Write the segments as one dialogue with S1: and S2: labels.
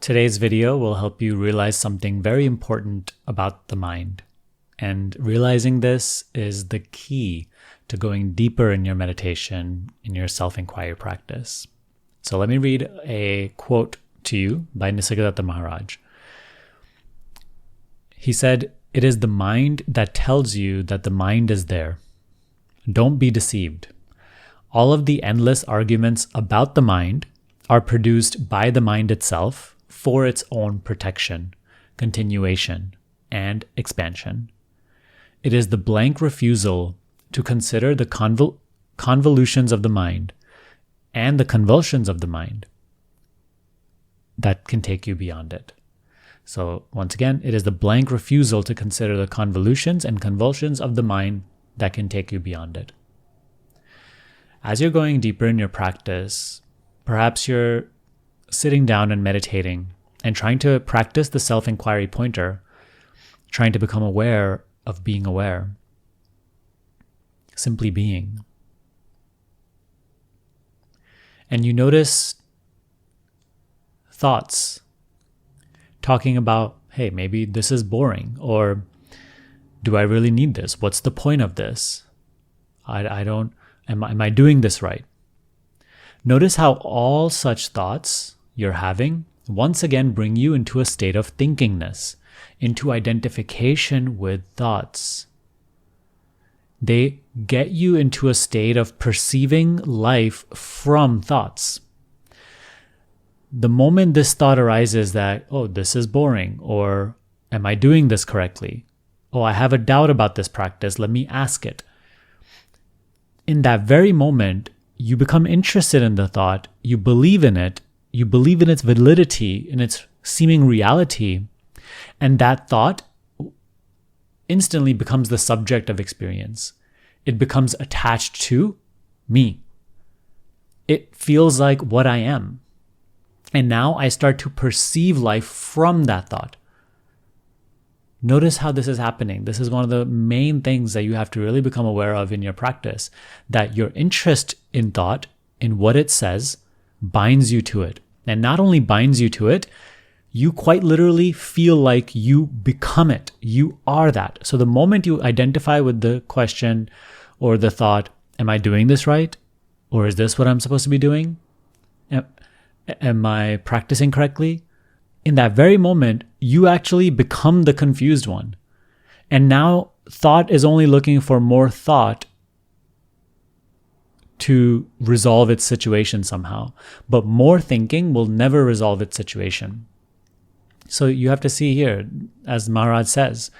S1: Today's video will help you realize something very important about the mind. And realizing this is the key to going deeper in your meditation, in your self-inquiry practice. So let me read a quote to you by Nisargadatta Maharaj. He said, "It is the mind that tells you that the mind is there. Don't be deceived. All of the endless arguments about the mind are produced by the mind itself for its own protection, continuation, and expansion. It is the blank refusal to consider the convolutions of the mind and the convulsions of the mind that can take you beyond it." So once again, it is the blank refusal to consider the convolutions and convulsions of the mind that can take you beyond it. As you're going deeper in your practice, perhaps you're sitting down and meditating and trying to practice the self-inquiry pointer, trying to become aware of being aware, simply being. And you notice thoughts talking about, hey, maybe this is boring, or do I really need this? What's the point of this? Am I doing this right? Notice how all such thoughts you're having once again bring you into a state of thinkingness, into identification with thoughts. They get you into a state of perceiving life from thoughts. The moment this thought arises that, oh, this is boring, or am I doing this correctly? Oh, I have a doubt about this practice, let me ask it. In that very moment, you become interested in the thought, you believe in it, you believe in its validity, in its seeming reality, and that thought instantly becomes the subject of experience. It becomes attached to me. It feels like what I am. And now I start to perceive life from that thought. Notice how this is happening. This is one of the main things that you have to really become aware of in your practice, that your interest in thought, in what it says, binds you to it. And not only binds you to it, you quite literally feel like you become it. You are that. So the moment you identify with the question or the thought, am I doing this right? Or is this what I'm supposed to be doing? Am I practicing correctly? In that very moment, you actually become the confused one. And now thought is only looking for more thought to resolve its situation somehow. But more thinking will never resolve its situation. So you have to see here, as Maharaj says,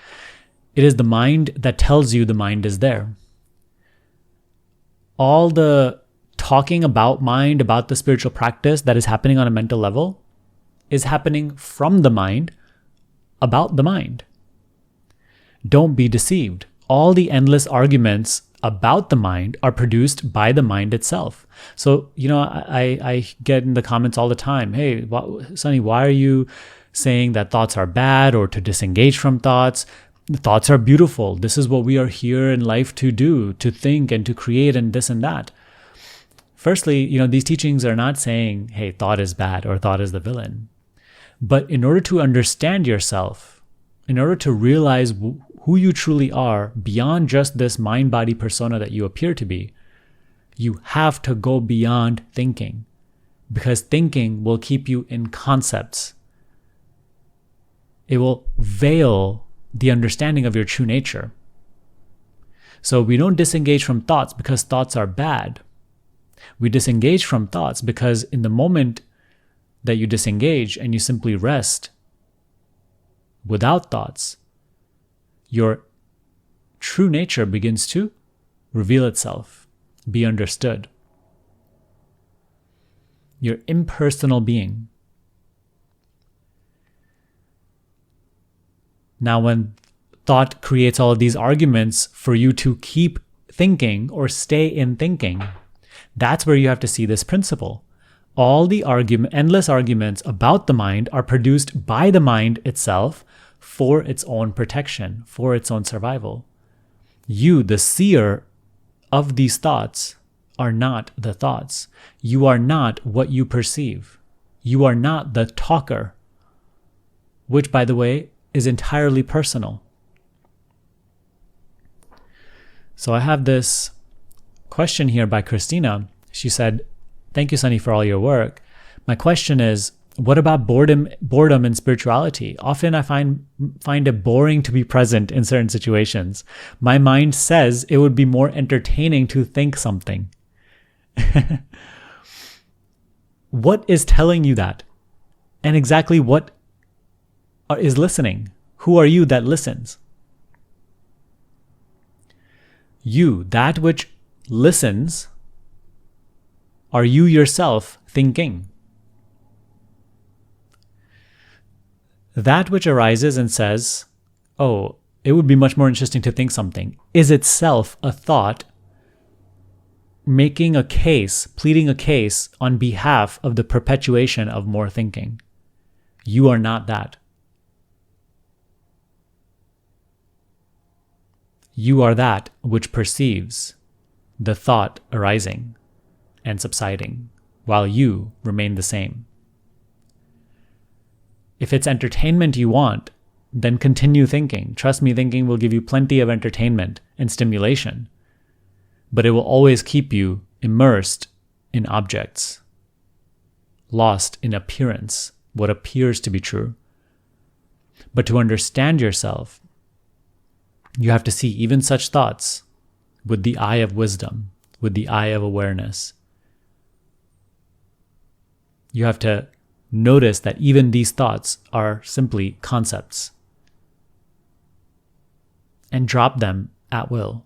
S1: it is the mind that tells you the mind is there. All the talking about mind, about the spiritual practice that is happening on a mental level, is happening from the mind, about the mind. Don't be deceived. All the endless arguments about the mind are produced by the mind itself. So, I get in the comments all the time, hey, Sunny, why are you saying that thoughts are bad or to disengage from thoughts? Thoughts are beautiful. This is what we are here in life to do, to think and to create and this and that. Firstly, these teachings are not saying, hey, thought is bad or thought is the villain. But in order to understand yourself, in order to realize who you truly are beyond just this mind-body persona that you appear to be, you have to go beyond thinking, because thinking will keep you in concepts. It will veil the understanding of your true nature. So we don't disengage from thoughts because thoughts are bad. We disengage from thoughts because in the moment that you disengage and you simply rest without thoughts, your true nature begins to reveal itself, be understood. Your impersonal being. Now, when thought creates all of these arguments for you to keep thinking or stay in thinking, that's where you have to see this principle. All the endless arguments about the mind are produced by the mind itself for its own protection, for its own survival. You, the seer of these thoughts, are not the thoughts. You are not what you perceive. You are not the talker which, by the way, is entirely personal. So I have this question here by Christina. She said, "Thank you, Sunny, for all your work. My question is, what about boredom in spirituality? Often I find it boring to be present in certain situations. My mind says it would be more entertaining to think something." What is telling you that? And exactly what is listening? Who are you that listens? You, that which listens, are you yourself thinking? That which arises and says, "Oh, it would be much more interesting to think something," is itself a thought making a case, pleading a case on behalf of the perpetuation of more thinking. You are not that. You are that which perceives the thought arising and subsiding, while you remain the same. If it's entertainment you want, then continue thinking. Trust me, thinking will give you plenty of entertainment and stimulation, but it will always keep you immersed in objects, lost in appearance, what appears to be true. But to understand yourself, you have to see even such thoughts with the eye of wisdom, with the eye of awareness. You have to notice that even these thoughts are simply concepts, and drop them at will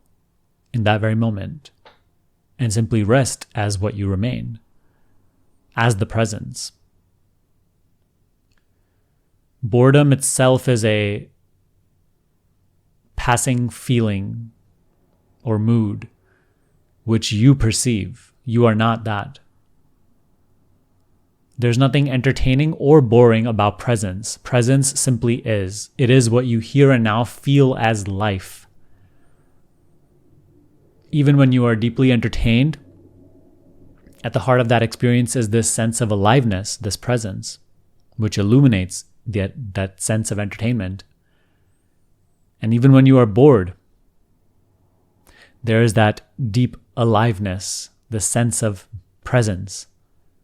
S1: in that very moment, and simply rest as what you remain, as the presence. Boredom itself is a passing feeling or mood which you perceive. You are not that. There's nothing entertaining or boring about presence. Presence simply is. It is what you here and now feel as life. Even when you are deeply entertained, at the heart of that experience is this sense of aliveness, this presence, which illuminates that sense of entertainment. And even when you are bored, there is that deep aliveness, the sense of presence,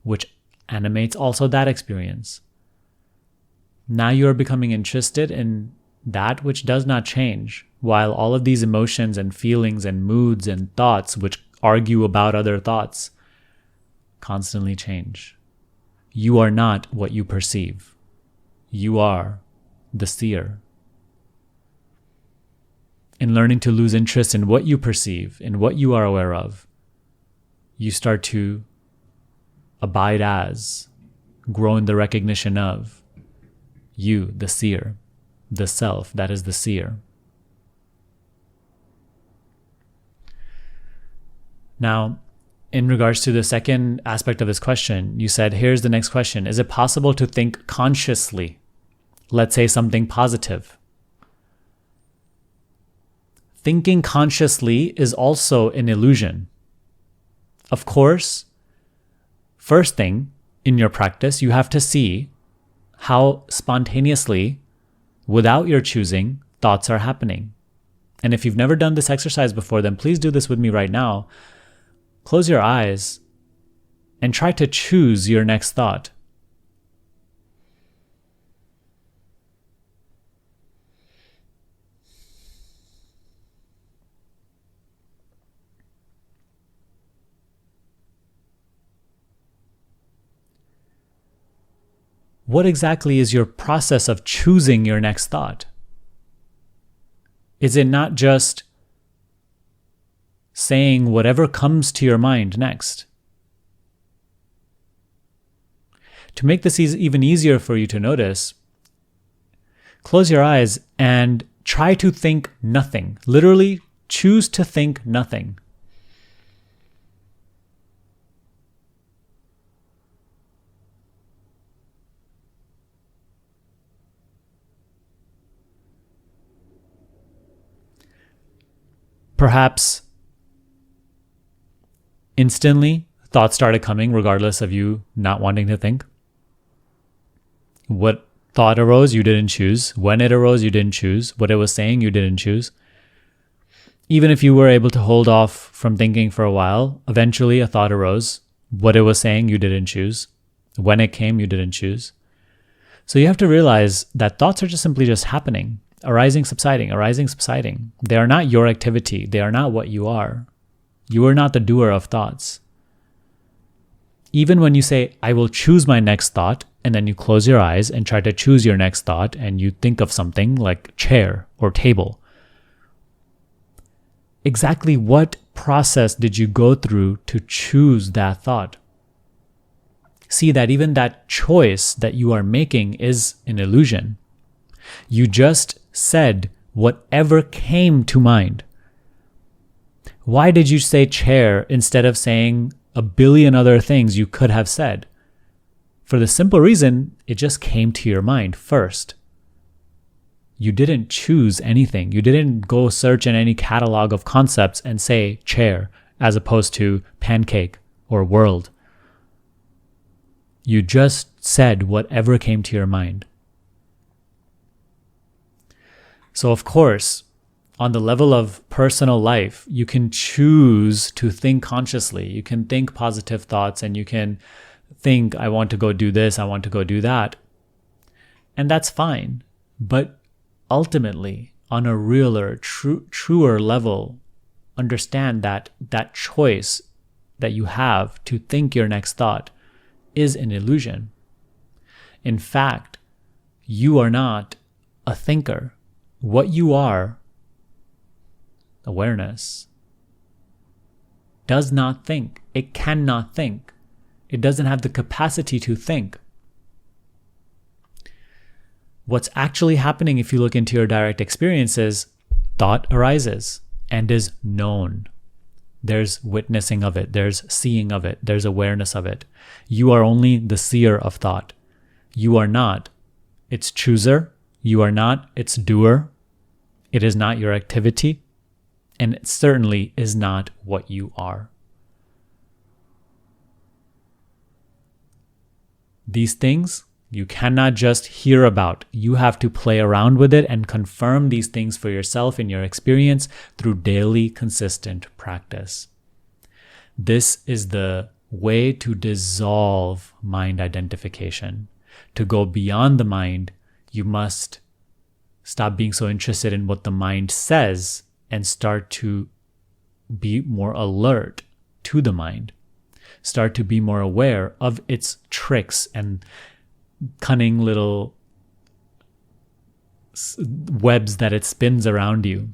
S1: which animates also that experience. Now you are becoming interested in that which does not change, while all of these emotions and feelings and moods and thoughts which argue about other thoughts constantly change. You are not what you perceive. You are the seer. In learning to lose interest in what you perceive, in what you are aware of, you start to abide as, grow in the recognition of, you, the seer, the self that is the seer. Now, in regards to the second aspect of this question, you said, here's the next question. Is it possible to think consciously? Let's say something positive. Thinking consciously is also an illusion. Of course, first thing in your practice, you have to see how spontaneously, without your choosing, thoughts are happening. And if you've never done this exercise before, then please do this with me right now. Close your eyes and try to choose your next thought. What exactly is your process of choosing your next thought? Is it not just saying whatever comes to your mind next? To make this even easier for you to notice, close your eyes and try to think nothing. Literally, choose to think nothing. Perhaps instantly thoughts started coming regardless of you not wanting to think. What thought arose, you didn't choose. When it arose, you didn't choose. What it was saying, you didn't choose. Even if you were able to hold off from thinking for a while, eventually a thought arose. What it was saying, you didn't choose. When it came, you didn't choose. So you have to realize that thoughts are just simply just happening, arising, subsiding, arising, subsiding. They are not your activity. They are not what you are. You are not the doer of thoughts. Even when you say, I will choose my next thought, and then you close your eyes and try to choose your next thought, and you think of something like chair or table. Exactly what process did you go through to choose that thought? See that even that choice that you are making is an illusion. You just said whatever came to mind. Why did you say chair instead of saying a billion other things you could have said? For the simple reason, it just came to your mind first. You didn't choose anything. You didn't go search in any catalog of concepts and say chair as opposed to pancake or world. You just said whatever came to your mind. So of course, on the level of personal life, you can choose to think consciously. You can think positive thoughts and you can think, I want to go do this, I want to go do that. And that's fine. But ultimately, on a realer, truer level, understand that that choice that you have to think your next thought is an illusion. In fact, you are not a thinker. What you are, awareness, does not think. It cannot think. It doesn't have the capacity to think. What's actually happening if you look into your direct experiences, thought arises and is known. There's witnessing of it. There's seeing of it. There's awareness of it. You are only the seer of thought. You are not its chooser. You are not its doer. It is not your activity. And it certainly is not what you are. These things you cannot just hear about. You have to play around with it and confirm these things for yourself in your experience through daily, consistent practice. This is the way to dissolve mind identification. To go beyond the mind, you must stop being so interested in what the mind says and start to be more alert to the mind. Start to be more aware of its tricks and cunning little webs that it spins around you.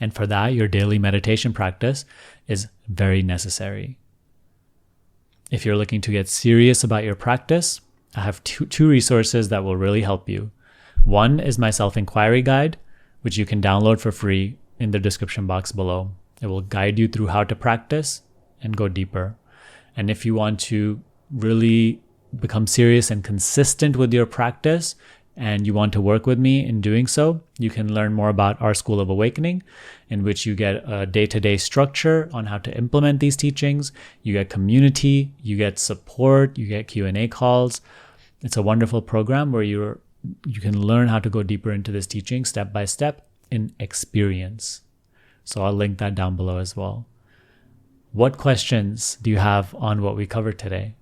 S1: And for that, your daily meditation practice is very necessary. If you're looking to get serious about your practice, I have two resources that will really help you. One is my self-inquiry guide, which you can download for free in the description box below. It will guide you through how to practice and go deeper. And if you want to really become serious and consistent with your practice, and you want to work with me in doing so, you can learn more about our School of Awakening, in which you get a day-to-day structure on how to implement these teachings. You get community, you get support, you get Q&A calls. It's a wonderful program where you can learn how to go deeper into this teaching step by step in experience. So I'll link that down below as well. What questions do you have on what we covered today?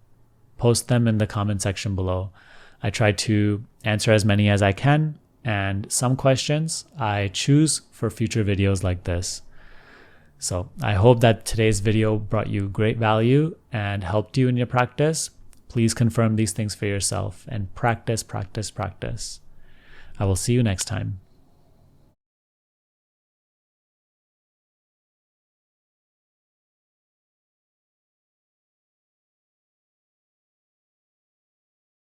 S1: Post them in the comment section below. I try to answer as many as I can, and some questions I choose for future videos like this. So I hope that today's video brought you great value and helped you in your practice. Please confirm these things for yourself and practice, practice, practice. I will see you next time.